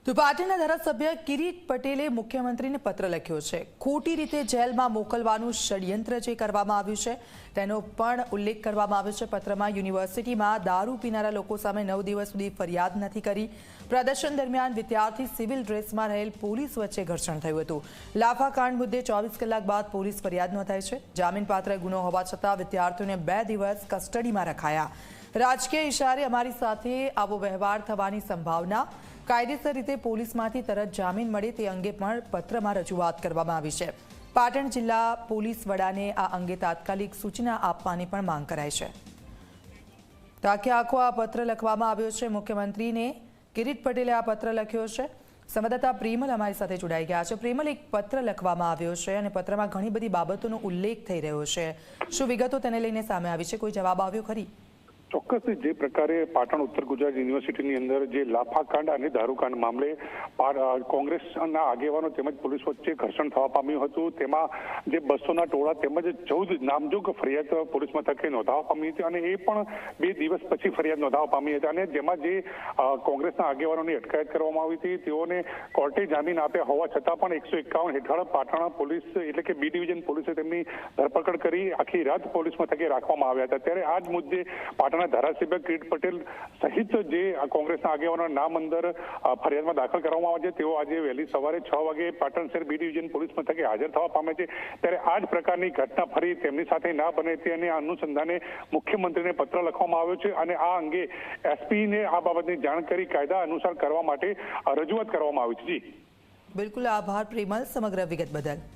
તો પાર્ટીના ધારાસભ્ય કિરીટ પટેલે મુખ્યમંત્રીને પત્ર લખ્યો છે। ખોટી રીતે જેલમાં મોકલવાનું ષડયંત્ર જે કરવામાં આવ્યું છે તેનો પણ ઉલ્લેખ કરવામાં આવ્યો છે। પત્રમાં યુનિવર્સિટીમાં દારૂ પીનારા લોકો સામે 9 દિવસ સુધી ફરિયાદ નથી કરી। પ્રદર્શન દરમિયાન વિદ્યાર્થી સિવિલ ડ્રેસમાં રહેલ પોલીસ વચ્ચે ઘર્ષણ થયું હતું। લાફાકાંડ મુદ્દે 24 કલાક બાદ પોલીસ ફરિયાદ નોંધાઈ છે। જામીનપાત્ર ગુનો હોવા છતાં વિદ્યાર્થીઓને 2 દિવસ કસ્ટડીમાં રખાયા। રાજકીય ઇશારે અમારી સાથે આવો વ્યવહાર થવાની સંભાવના, કાયદેસર રીતે પોલીસમાંથી તરત જામીન મળે તે અંગે પણ પત્રમાં રજૂઆત કરવામાં આવી છે। પાટણ જિલ્લા પોલીસ વડાને આ અંગે તાત્કાલિક સૂચના આપવાની પણ માંગ કરાઈ છે। તો આખો આ પત્ર લખવામાં આવ્યો છે મુખ્યમંત્રીને। કિરીટ પટેલે આ પત્ર લખ્યો છે। સંવાદદાતા પ્રેમલ અમારી સાથે જોડાઈ ગયા છે। પ્રેમલ, એક પત્ર લખવામાં આવ્યો છે અને પત્રમાં ઘણી બધી બાબતોનો ઉલ્લેખ થઈ રહ્યો છે। શું વિગતો તેને લઈને સામે આવી છે? કોઈ જવાબ આવ્યો ખરી? ચોક્કસ જે પ્રકારે પાટણ ઉત્તર ગુજરાત યુનિવર્સિટીની અંદર જે લાફાકાંડ અને દારૂકાંડ મામલે કોંગ્રેસના આગેવાનો તેમજ પોલીસ વચ્ચે ઘર્ષણ થવા પામ્યું હતું, તેમાં જે 200ના ટોળા તેમજ 14 નામજોગ ફરિયાદ પોલીસ મથકે નોંધાવા પામી હતી અને એ પણ 2 દિવસ પછી ફરિયાદ નોંધાવા પામી હતી અને જેમાં જે કોંગ્રેસના આગેવાનોની અટકાયત કરવામાં આવી હતી તેઓને કોર્ટે જામીન આપ્યા હોવા છતાં પણ 151 હેઠળ પાટણ પોલીસ એટલે કે બી ડિવિઝન પોલીસે તેમની ધરપકડ કરી આખી રાત પોલીસ મથકે રાખવામાં આવ્યા હતા। ત્યારે આ જ મુદ્દે પાટણ ધારાસભ્ય કિરીટ પટેલ સહિત જે કોંગ્રેસના આગેવાનોના નામ અંદર ફરિયાદમાં દાખલ કરવામાં આવે છે તેઓ આજે વહેલી સવારે 6 વાગે પાટણ શહેર બી ડિવિઝન પોલીસ મથકે હાજર થવા પામે છે। ત્યારે આ જ પ્રકારની ઘટના ફરી તેમની સાથે ના બને તેની અનુસંધાને મુખ્યમંત્રીને પત્ર લખવામાં આવ્યો છે અને આ અંગે એસપીને આ બાબતની જાણકારી કાયદા અનુસાર કરવા માટે રજૂઆત કરવામાં આવી છે। જી બિલકુલ, આભાર પ્રેમલ સમગ્ર વિગત બદલ।